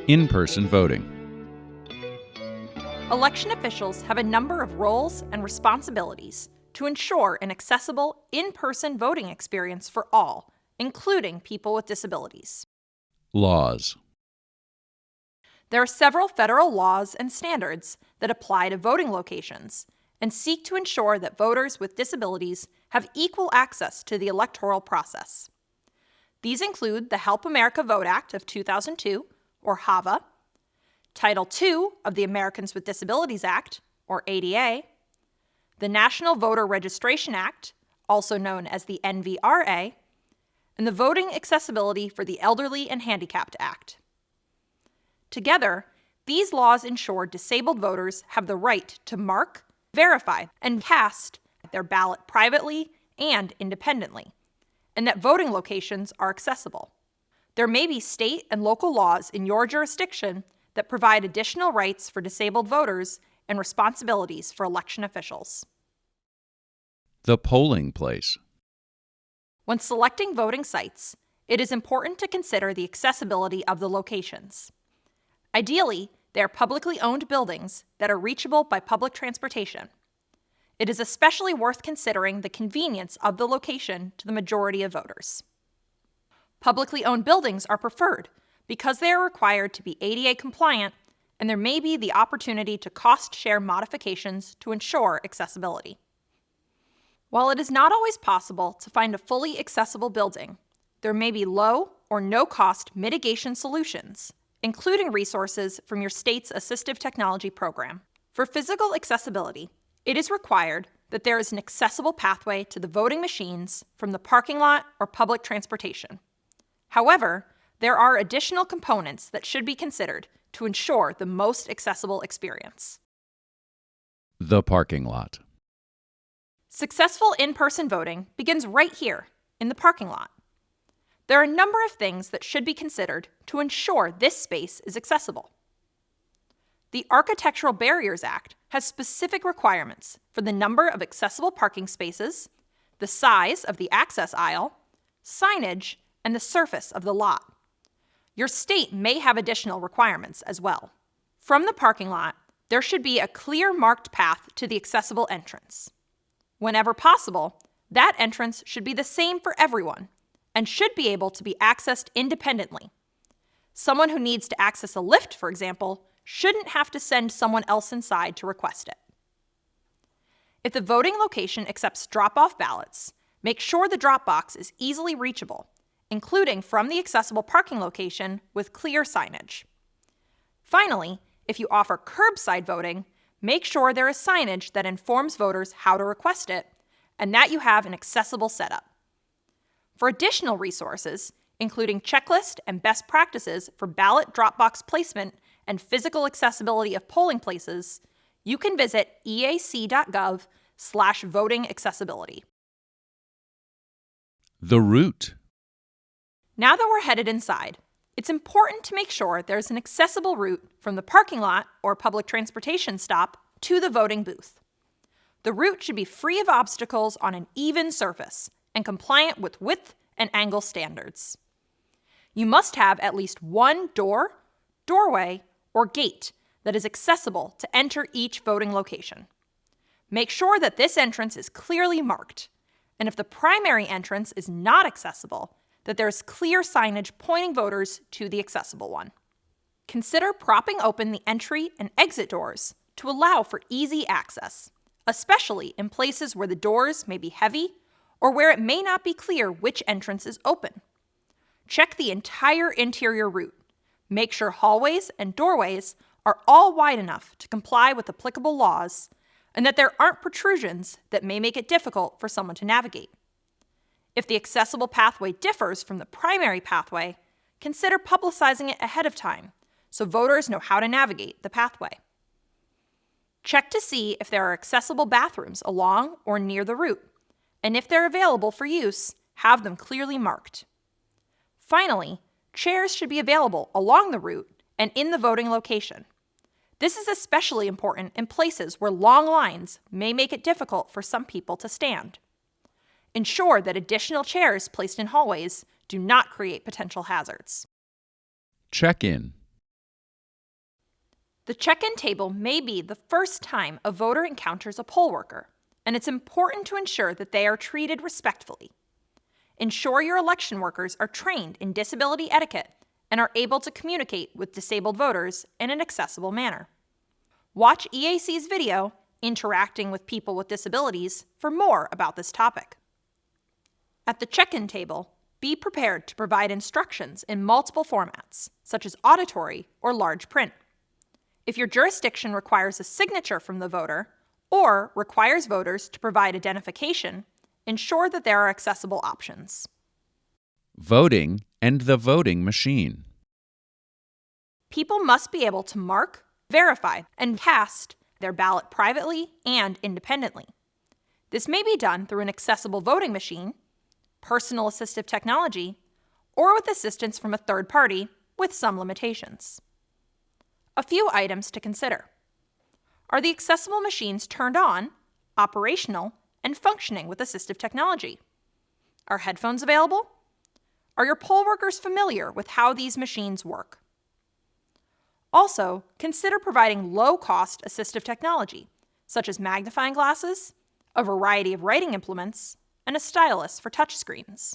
In-person voting. Election officials have a number of roles and responsibilities to ensure an accessible, in-person voting experience for all, including people with disabilities. Laws. There are several federal laws and standards that apply to voting locations and seek to ensure that voters with disabilities have equal access to the electoral process. These include the Help America Vote Act of 2002, or HAVA, Title II of the Americans with Disabilities Act, or ADA, the National Voter Registration Act, also known as the NVRA, and the Voting Accessibility for the Elderly and Handicapped Act. Together, these laws ensure disabled voters have the right to mark, verify, and cast their ballot privately and independently, and that voting locations are accessible. There may be state and local laws in your jurisdiction that provide additional rights for disabled voters and responsibilities for election officials. The polling place. When selecting voting sites, it is important to consider the accessibility of the locations. Ideally, they are publicly owned buildings that are reachable by public transportation. It is especially worth considering the convenience of the location to the majority of voters. Publicly owned buildings are preferred because they are required to be ADA compliant, and there may be the opportunity to cost share modifications to ensure accessibility. While it is not always possible to find a fully accessible building, there may be low or no-cost mitigation solutions, including resources from your state's assistive technology program. For physical accessibility, it is required that there is an accessible pathway to the voting machines from the parking lot or public transportation. However, there are additional components that should be considered to ensure the most accessible experience. The parking lot. Successful in-person voting begins right here, in the parking lot. There are a number of things that should be considered to ensure this space is accessible. The Architectural Barriers Act has specific requirements for the number of accessible parking spaces, the size of the access aisle, signage, and the surface of the lot. Your state may have additional requirements as well. From the parking lot, there should be a clear marked path to the accessible entrance. Whenever possible, that entrance should be the same for everyone and should be able to be accessed independently. Someone who needs to access a lift, for example, shouldn't have to send someone else inside to request it. If the voting location accepts drop-off ballots, make sure the drop box is easily reachable, including from the accessible parking location with clear signage. Finally, if you offer curbside voting, make sure there is signage that informs voters how to request it and that you have an accessible setup. For additional resources, including checklists and best practices for ballot drop box placement and physical accessibility of polling places, you can visit eac.gov/voting accessibility. The route. Now that we're headed inside, it's important to make sure there's an accessible route from the parking lot or public transportation stop to the voting booth. The route should be free of obstacles on an even surface and compliant with width and angle standards. You must have at least one door, doorway, or gate that is accessible to enter each voting location. Make sure that this entrance is clearly marked, and if the primary entrance is not accessible, that there is clear signage pointing voters to the accessible one. Consider propping open the entry and exit doors to allow for easy access, especially in places where the doors may be heavy or where it may not be clear which entrance is open. Check the entire interior route. Make sure hallways and doorways are all wide enough to comply with applicable laws and that there aren't protrusions that may make it difficult for someone to navigate. If the accessible pathway differs from the primary pathway, consider publicizing it ahead of time so voters know how to navigate the pathway. Check to see if there are accessible bathrooms along or near the route, and if they're available for use, have them clearly marked. Finally, chairs should be available along the route and in the voting location. This is especially important in places where long lines may make it difficult for some people to stand. Ensure that additional chairs placed in hallways do not create potential hazards. Check-in. The check-in table may be the first time a voter encounters a poll worker, and it's important to ensure that they are treated respectfully. Ensure your election workers are trained in disability etiquette and are able to communicate with disabled voters in an accessible manner. Watch EAC's video, Interacting with People with Disabilities, for more about this topic. At the check-in table, be prepared to provide instructions in multiple formats, such as auditory or large print. If your jurisdiction requires a signature from the voter or requires voters to provide identification, ensure that there are accessible options. Voting and the voting machine. People must be able to mark, verify, and cast their ballot privately and independently. This may be done through an accessible voting machine, personal assistive technology, or with assistance from a third party, with some limitations. A few items to consider. Are the accessible machines turned on, operational, and functioning with assistive technology? Are headphones available? Are your poll workers familiar with how these machines work? Also, consider providing low-cost assistive technology, such as magnifying glasses, a variety of writing implements, and a stylus for touchscreens.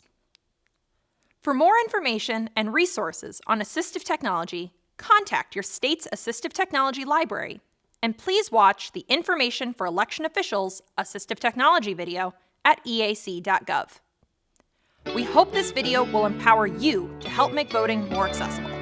For more information and resources on assistive technology, contact your state's Assistive Technology Library, and please watch the Information for Election Officials Assistive Technology video at eac.gov. We hope this video will empower you to help make voting more accessible.